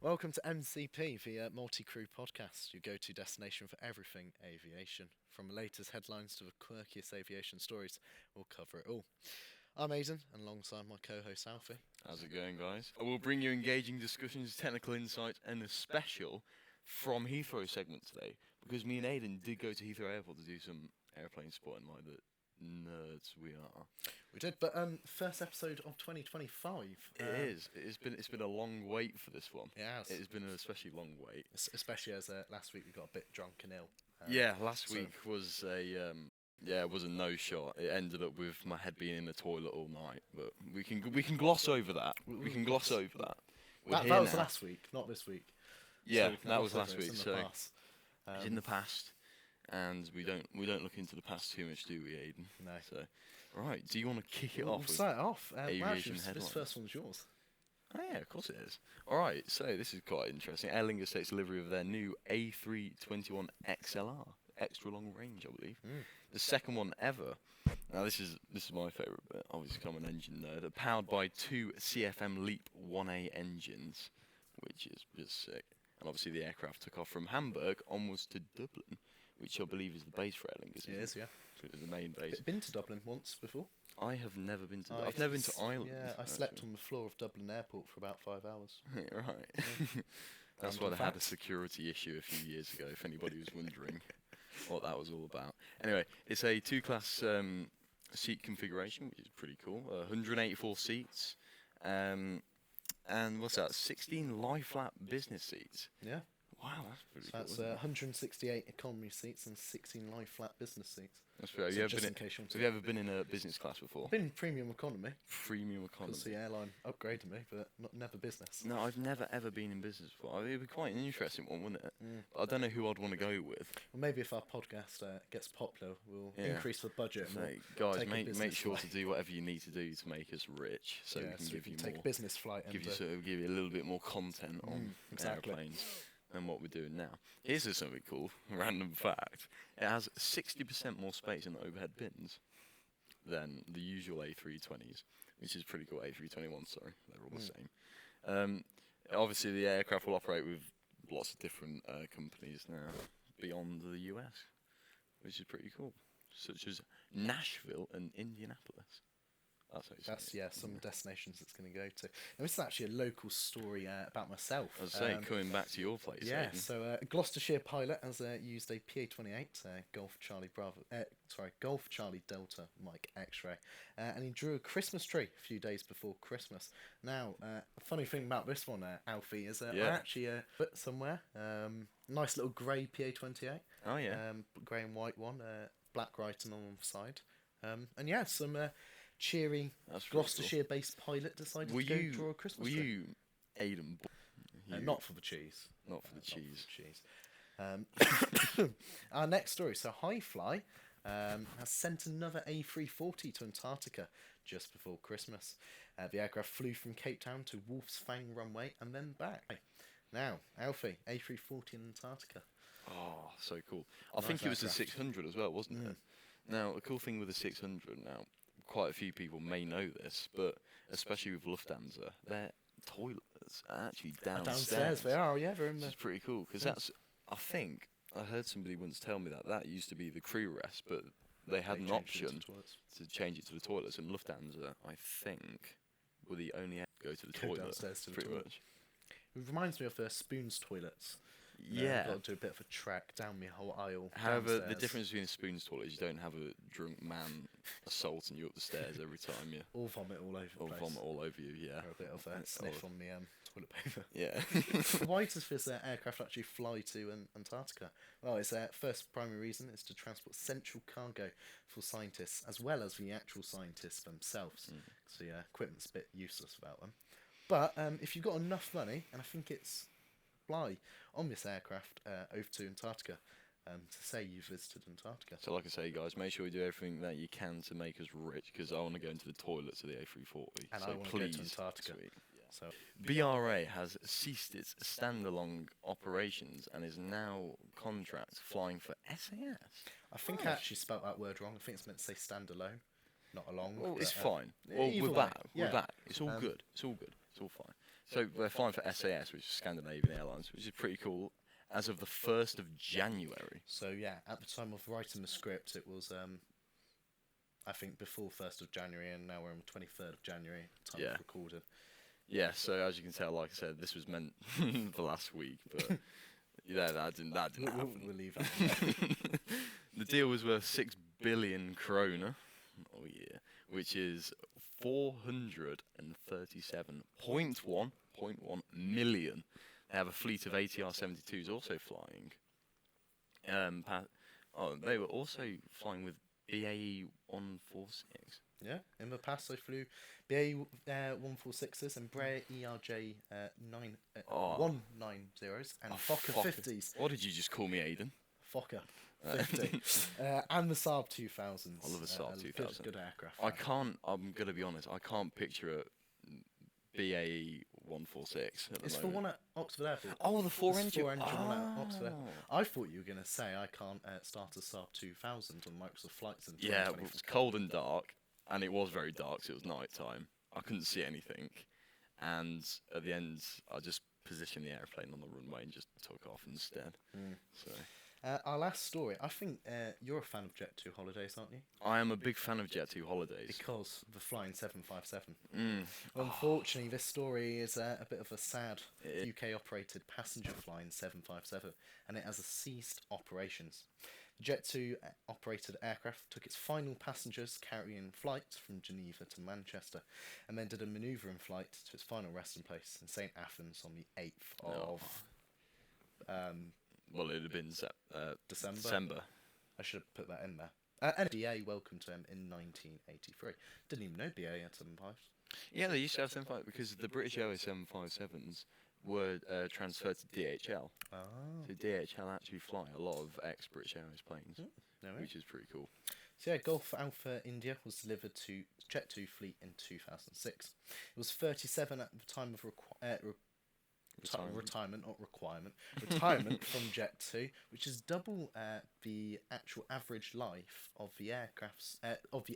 Welcome to MCP, the multi-crew podcast, your go-to destination for everything aviation. From the latest headlines to the quirkiest aviation stories, we'll cover it all. I'm Aiden, and alongside my co-host Alfie. How's it going, guys? I will bring you engaging discussions, technical insights, and a special from Heathrow segment today, because me and Aiden did go to Heathrow Airport to do some airplane spotting like the nerds we are. We did, but first episode of 2025. It is. It's been a long wait for this one. It has. It has been an especially long wait. Especially as last week we got a bit drunk and ill. Last week was it was a no shot. It ended up with my head being in the toilet all night, but we can gloss over that. We can gloss over that. That was last week, not this week. Yeah, so that was last week. It's in the past, and we don't look into the past too much, do we, Aiden? No. So, right. Do you want to kick it We'll off? start it off. Aviation this headlines. first one's yours. Oh yeah, of course it is. All right. So this is quite interesting. Aer Lingus takes delivery of their new A321 XLR, extra long range, I believe. The second one ever. Now this is my favourite bit. Obviously, I'm an engine nerd. They're powered by two CFM LEAP 1A engines, which is just sick. And obviously the aircraft took off from Hamburg onwards to Dublin, which I believe is the base for Aer Lingus. It is, yeah. So it's the main base. Been to Dublin once before. I have never been to. I've never been to Ireland. Yeah, I slept on the floor of Dublin Airport for about 5 hours. Right. Yeah. That's why they had a security issue a few years ago. If anybody was wondering what that was all about. Anyway, it's a two-class seat configuration, which is pretty cool. 184 seats. And what's that? 16 lie-flat business seats. Yeah. Wow, that's pretty So cool. that's 168 economy seats and 16 lie-flat business seats. That's fair. So Have you ever been in a business class before? I've been in premium economy. Premium economy. Because the airline upgraded me, but never business. No, I've never ever been in business before. It'd be quite an interesting one, wouldn't it? But I don't know who I'd want to go with. Well, maybe if our podcast gets popular, we'll increase the budget. So, and guys, take make sure to do whatever you need to do to make us rich, so we can give you take more. a business flight and Give you a little bit more content on airplanes than what we're doing now. Here's just something cool, random fact. It has 60% more space in the overhead bins than the usual A320s, which is pretty cool. A321, sorry, they're all the same. Obviously, the aircraft will operate with lots of different companies now beyond the US, which is pretty cool, such as Nashville and Indianapolis. That's some destinations it's going to go to. And this is actually a local story about myself. I was saying, coming back to your place. Yeah, Aiden. so a Gloucestershire pilot has used a PA-28 Golf Charlie Delta Mike X-ray, and he drew a Christmas tree a few days before Christmas. Now, a funny thing about this one, Alfie, is I actually put somewhere nice little grey PA-28. Oh yeah. Grey and white one, black writing on the side, and yeah, some. Cheery Gloucestershire-based pilot decided to go draw a Christmas tree. Were you Aiden? Not for the cheese. Not for the cheese. Our next story. So Highfly has sent another A340 to Antarctica just before Christmas. The aircraft flew from Cape Town to Wolf's Fang runway and then back. Now, Alfie, A340 in Antarctica. Oh, so cool. I think it was the 600 as well, wasn't it? Now, the cool thing with the 600 now, quite a few people may know this, but especially with Lufthansa, their toilets are actually downstairs. They are, yeah. They're in Which is pretty cool, because that's, I think, I heard somebody once tell me that used to be the crew rest, but they had an option to change it to the toilets, and Lufthansa, I think, were the only air to go to the toilet, downstairs to the pretty toilet. much. It reminds me of Spoon's toilets. Yeah. Got to do a bit of a trek down the whole aisle. However, downstairs. the difference between a Spoon's toilet is you don't have a drunk man assaulting you up the stairs every time you... Or vomit all over the place. Or vomit all over you, yeah. Or a bit of a sniff on the toilet paper. Yeah. Why does this aircraft actually fly to Antarctica? Well, its first primary reason is to transport central cargo for scientists, as well as the actual scientists themselves. So the equipment's a bit useless without them. But if you've got enough money, and I think it's fly on this aircraft over to Antarctica to say you've visited Antarctica. So like I say, guys, make sure you do everything that you can to make us rich, because I want to go into the toilets of the A340. And so I want to go to Antarctica. Sweet. So BRA has ceased its standalone operations and is now contract flying for SAS. I think I actually spelt that word wrong. I think it's meant to say standalone, not along. Well, it's but, fine. Well, either we're way, back. We're back. It's all good. It's all good. It's all fine. So they're flying for SAS, which is Scandinavian Airlines, which is pretty cool, as of the 1st of January. So yeah, at the time of writing the script, it was I think before 1st of January, and now we're on 23rd of January, time of recording. Yeah, so as you can tell, like I said, this was meant for last week, but yeah, that didn't happen. We'll leave that. The deal was worth 6 billion kroner, oh yeah, which is 437.1 million. They have a fleet of ATR-72s also flying. They were also flying with BAE 146. Yeah, in the past they flew BAE 146s and Embraer ERJ 190s and Fokker 50s. What did you just call me, Aiden? Fokker 50. And the Saab 2000s. I love the Saab 2000. Good aircraft. I'm going to be honest, I can't picture a BAE 146 at the It's moment. the one at Oxford Airport. Oh, the 4-engine one at Oxford. I thought you were going to say I can't start a Saab 2000 on Microsoft Flights in 2024. Yeah, it was cold and dark, and it was very dark, so it was night time. I couldn't see anything, and at the end, I just positioned the airplane on the runway and just took off instead. So our last story, I think you're a fan of Jet2 holidays, aren't you? I am a big fan of Jet2 holidays. Because of the flying 757. Unfortunately, this story is a bit of a sad UK-operated passenger flying 757, and it has a ceased operations. The Jet2 operated aircraft took its final passengers carrying flights from Geneva to Manchester, and then did a manoeuvring flight to its final resting place in St Athens on the 8th of... well, it had been December. I should have put that in there. And BA welcomed him in 1983. Didn't even know BA had 75s. Yeah, they used to have 75 because the British Airways 757s were transferred to DHL. Oh. So DHL actually fly a lot of ex-British Airways planes, which is pretty cool. So yeah, Gulf Alpha India was delivered to Jet2 fleet in 2006. It was 37 at the time of retirement, not requirement. Retirement from Jet2, which is double the actual average life of the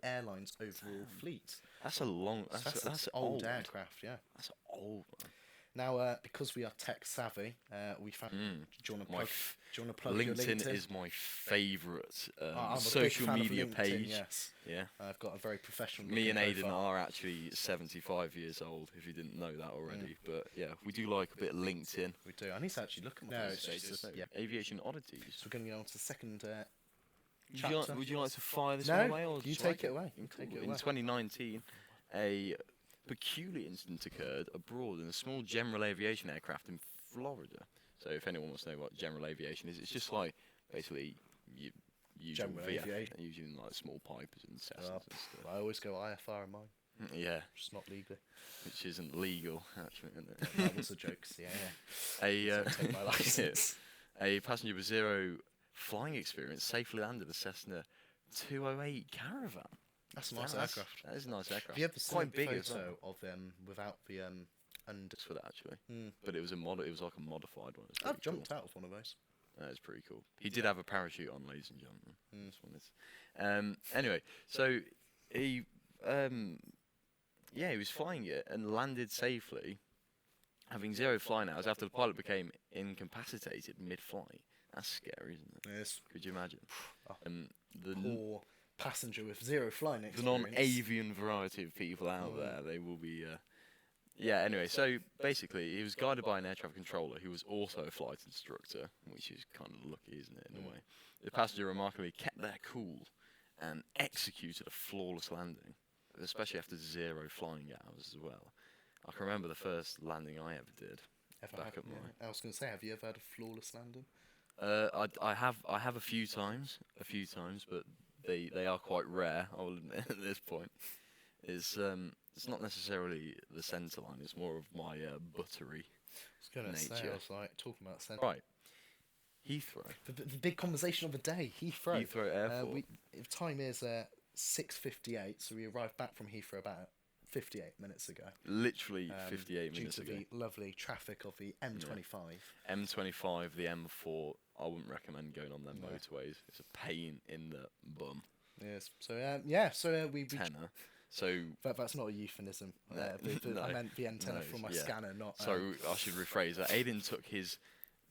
airline's overall fleet. That's a long. That's old aircraft. Yeah, that's old. Now, because we are tech savvy, we found. Do you want to plug LinkedIn, your LinkedIn? is my favourite I'm a social big fan media of LinkedIn, page. Yes. Yeah. I've got a very professional. Me and Aiden profile. are actually 75 years old, if you didn't know that already. But yeah, we do like a bit of LinkedIn. We do. I need to actually look at my pages. Yeah. Aviation oddities. So we're going to go on to the second. Would you like to fire this one away? Or you take it away. In 2019, a peculiar incident occurred abroad in a small general aviation aircraft in Florida. So if anyone wants to know what general aviation is, it's just like basically you using like small pipers and Cessnas and stuff. I always go IFR in mine. Yeah, just not legally. Which isn't legal, actually. Isn't it? That was a joke. Yeah. Take my license. A passenger with zero flying experience safely landed a Cessna 208 Caravan. That's a nice aircraft. That is a nice aircraft. Have you ever seen quite big photo of them without the under for that actually? But it was It was like a modified one. I've jumped out of one of those. That is pretty cool. He did have a parachute on, ladies and gentlemen. This one is. Anyway, so he was flying it and landed safely, having zero flying hours after the pilot became incapacitated mid-flight. That's scary, isn't it? Yes. Could you imagine? The poor passenger with zero flying experience. The non-avian variety of people out there, they will be... anyway, so basically, he was guided by an air traffic controller who was also a flight instructor, which is kind of lucky, isn't it, in a way. The passenger remarkably kept their cool and executed a flawless landing, especially after zero flying hours as well. I can remember the first landing I ever did. I was going to say, have you ever had a flawless landing? I have a few times, but they are quite rare, I will admit, at this point. It's not necessarily the centre line, it's more of my buttery nature. I was like talking about centre. Right. Heathrow. The big conversation of the day, Heathrow. Heathrow Airport. Time is 6:58, so we arrived back from Heathrow about 58 minutes ago. Literally 58 minutes ago. Due to the lovely traffic of the M25. Yeah. M25, the M4, I wouldn't recommend going on them motorways. It's a pain in the bum. Yes. So we tenner. So That's not a euphemism. no, I meant the antenna no, from my yeah. scanner, not. So I should rephrase that. Aiden took his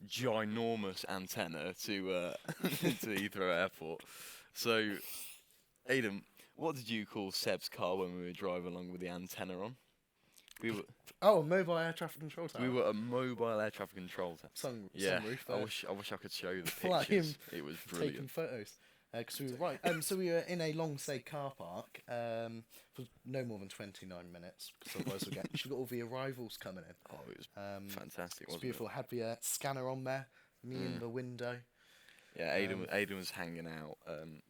ginormous antenna to to Heathrow Airport. So, Aiden, what did you call Seb's car when we were driving along with the antenna on? We were Oh, mobile air traffic control tower. we were a mobile air traffic control tower. Yeah, Sunroof. I wish I could show you the Flying, pictures. It was taking brilliant. photos. Because we were right. So we were in a long stay car park for no more than 29 minutes. Because otherwise we got all the arrivals coming in. Oh, it was fantastic. It's Wasn't beautiful. it? Had the scanner on there. Me in the window. Yeah, Aiden was hanging out,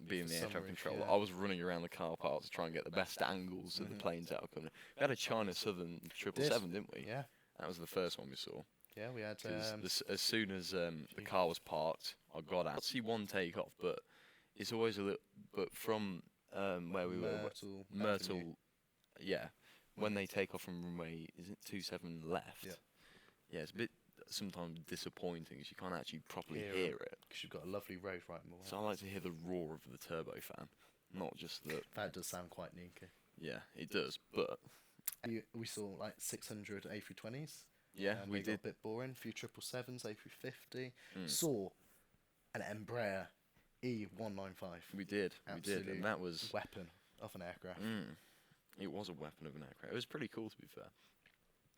being the air traffic controller. yeah. I was running around the car park to try and get the best angles of the planes out coming. We had a China Southern 777, didn't we? Yeah. That was the first one we saw. Yeah, we had. 'Cause as soon as the car was parked, I got out. I see one take off, but it's always a little. But from where we were, Myrtle, Avenue. yeah. When they take off from runway, is it 27 left? Yeah. Yeah, it's a bit sometimes disappointing because you can't actually properly Hear hear it. Because you've got a lovely road right in the way. So I like to hear the roar of the turbo fan, not just the. That does sound quite neaky. Yeah, it does, but We saw like 600 A320s. yeah, we They got did. a bit boring. A few 777s, A350. Mm. Saw an Embraer E195. We did, Absolute and that was. weapon of an aircraft. It was a weapon of an aircraft. It was pretty cool, to be fair.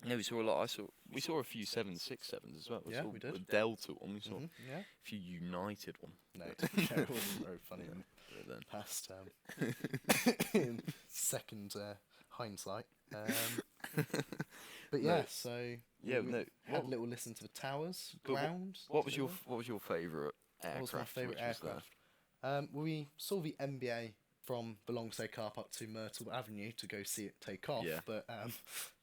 Yeah, we saw a lot. We saw a few 767s as well. Yeah, saw we did. A Delta one. We saw Yeah. a few United one. No, it wasn't very funny in But then, past in second hindsight. But yeah, so yeah, we no. had a little listen to the towers, But ground. What was your favourite aircraft? What was my favourite which was there? aircraft? We saw the MBA from the Longstay car park to Myrtle Avenue to go see it take off. Yeah. But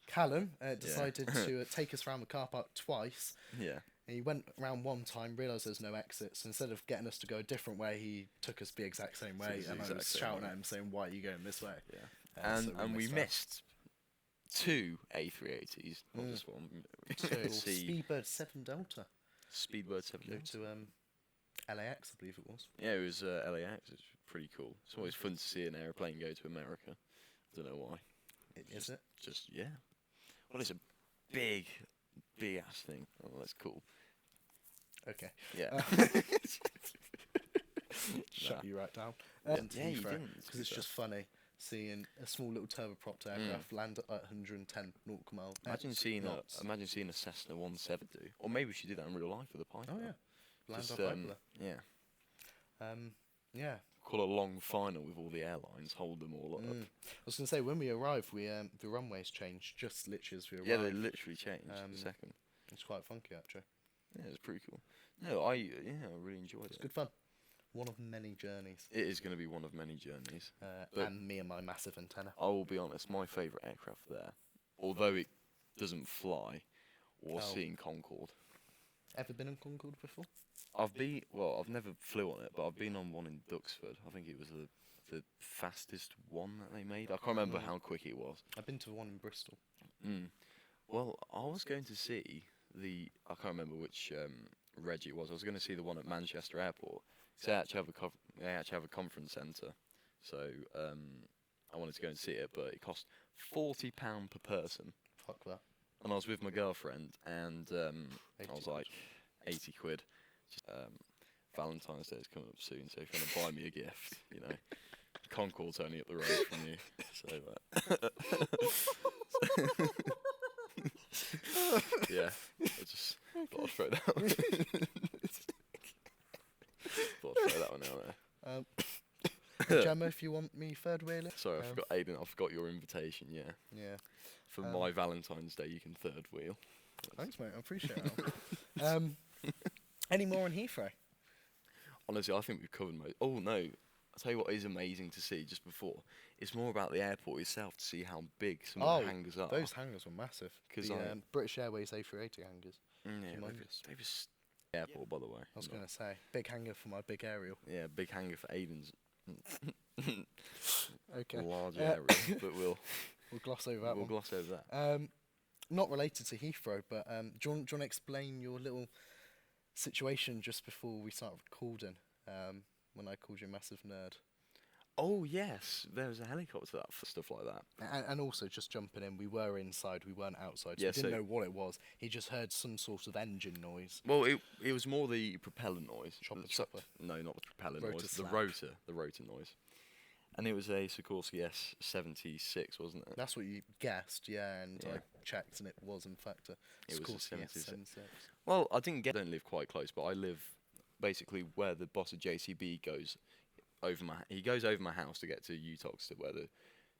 Callum decided to take us around the car park twice. Yeah. He went around one time, realised there's no exits. Instead of getting us to go a different way, he took us the exact same way. us the And I exact was same shouting way. at him saying, "Why are you going this way?" Yeah. So And we that. missed two A380s. Not just one. So, See Speedbird 7 Delta. Speedbird 7. Go to LAX, I believe it was. Yeah, it was LAX. It's pretty cool. It's always fun to see an airplane go to America. I don't know why. Is it? Just yeah. Well, it's a big ass thing. Oh, that's cool. Okay. Yeah. Shut you right down. Yeah, you didn't, Because it's just funny seeing a small little turboprop aircraft land at 110 nautical miles. Imagine seeing knots. a Cessna 170, or maybe she did that in real life with a Piper. Oh yeah. Land Just, off Piper. yeah. Yeah. Call a long final with all the airlines, hold them all up. I was going to say, when we arrived, the runways changed just literally as we arrived. Yeah, they literally changed in a second. It's quite funky, actually. Yeah, it's pretty cool. No, I really enjoyed It's it. good fun. One of many journeys. It is going to be one of many journeys. But- And me and my massive antenna. I will be honest, my favourite aircraft there, although it doesn't fly, was Oh. seeing Concorde. Ever been on Concorde before? I've never flew on it, but I've been on one in Duxford. I think it was the fastest one that they made. I can't remember how quick it was. I've been to one in Bristol. Well, I was going to see I can't remember which reg it was. I was going to see the one at Manchester Airport. So they actually have a conference centre. So I wanted to go and see it, but it cost £40 per person. Fuck that. And I was with my girlfriend, and I was 80 like, 80 quid. Just, Valentine's Day is coming up soon, so if you want to buy me a gift, Concorde's only up the road from you. So, yeah, I just thought I'd throw that one. Thought I'd throw that one out there. Gemma, if you want me third wheeler. Sorry, I forgot, Aiden. I forgot your invitation. Yeah. Yeah. For my Valentine's Day, you can third wheel. Thanks, mate. I appreciate it. Any more on Heathrow? Honestly, I think we've covered most. Oh no! I'll tell you what is amazing to see just before. It's more about the airport itself to see how big some of the hangars are. Those hangars were massive. 'Cause The British Airways A380 hangars. Yeah, humongous. they was airport, by the way. I was going to say, big hangar for my big aerial. Yeah, big hangar for Aiden's Okay. large area, but we'll gloss over that one. gloss over that. Not related to Heathrow, but do you want to explain your little situation just before we start recording? When I called you a massive nerd. Oh yes, there was a helicopter that for stuff like that. And also, just jumping in, we were inside, we weren't outside, so Yeah, we didn't so- know what it was. He just heard some sort of engine noise. Well, it was more the propeller noise. Chopper. No, not the propeller Rotor noise. slap. The rotor noise. And it was a Sikorsky S-76, wasn't it? That's what you guessed, yeah, and Yeah. I checked, and it was in fact a It was a Sikorsky 76. S76. Well, I don't live quite close, but I live basically where the boss of JCB goes he goes over my house to get to Utox, to where the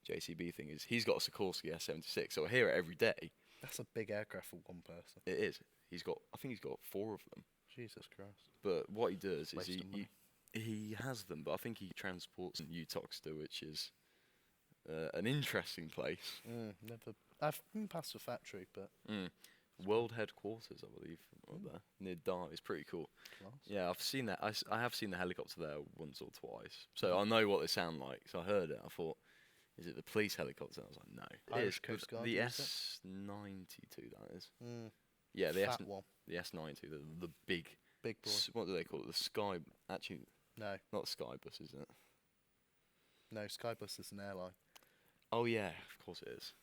JCB thing is. He's got a Sikorsky S-76, so I hear it every day. That's a big aircraft for one person. It is. I think he's got 4 of them. Jesus Christ. But what he does is Waste of money. he has them, but I think he transports in Utoxter, which is an interesting place. Never. I've been past the factory, but World headquarters, I believe, up there near Dar. It's pretty cool. class. Yeah, I've seen that. I have seen the helicopter there once or twice, so I know what they sound like. So I heard it. I thought, is it the police helicopter? I was like, no. Irish It is Coast Guard the use it? S92. That is. Yeah, Fat one. the S90, the big. Big boy. What do they call it? The Sky. Actually, No. not Skybus, is it? No, Skybus is an airline. Oh yeah, of course it is.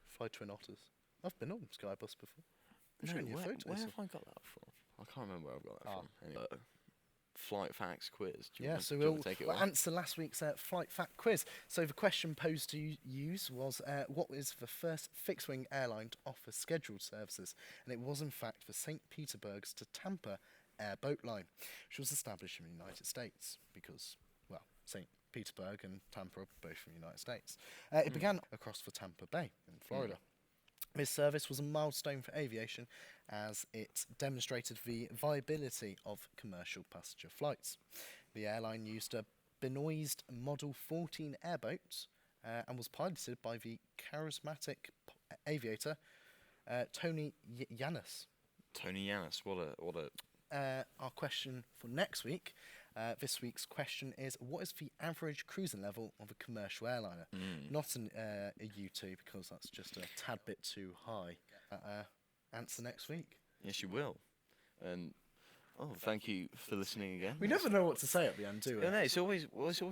Fly Twin Otters. I've been on Skybus before. I'm No, showing you where photos. have I got that from? I can't remember where I've got that Ah. from. Anyway, flight facts quiz. Do you Yeah, want- so do you want we'll, to take it we'll away? answer last week's flight fact quiz. So the question posed to use was, what was the first fixed-wing airline to offer scheduled services? And it was in fact the St. Petersburg's to Tampa airboat line, which was established in the United States because, well, St. Petersburg and Tampa are both from the United States. It began across the Tampa Bay in Florida. This service was a milestone for aviation as it demonstrated the viability of commercial passenger flights. The airline used a Benoist Model 14 airboat and was piloted by the charismatic aviator Tony Yanis. Tony Yanis, what a Our question for next week. This week's question is, what is the average cruising level of a commercial airliner? Not a U2, because that's just a tad bit too high. Answer next week. Yes, you will. And thank you for listening again. We never know what to say at the end, do we? Yeah, no, it's always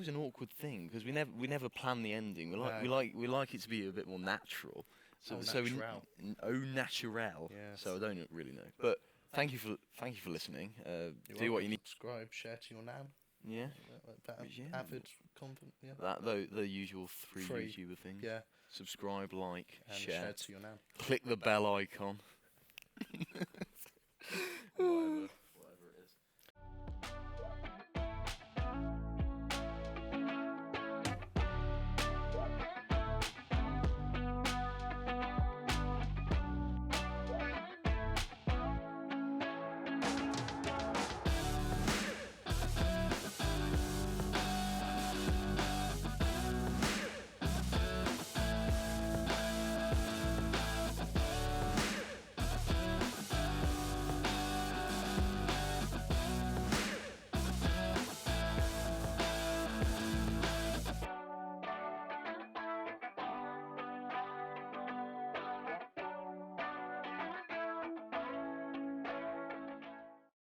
an awkward thing because we never plan the ending. We like it to be a bit more natural. Au naturel. Natural. Yes. So I don't really know. But thank you for listening. You're Do what welcome. you need. Subscribe, share to your nan. Yeah. Yeah. Avid content. Yeah. The usual three YouTuber things. Yeah. Subscribe, like, And share. share to your nan. Click the bell icon.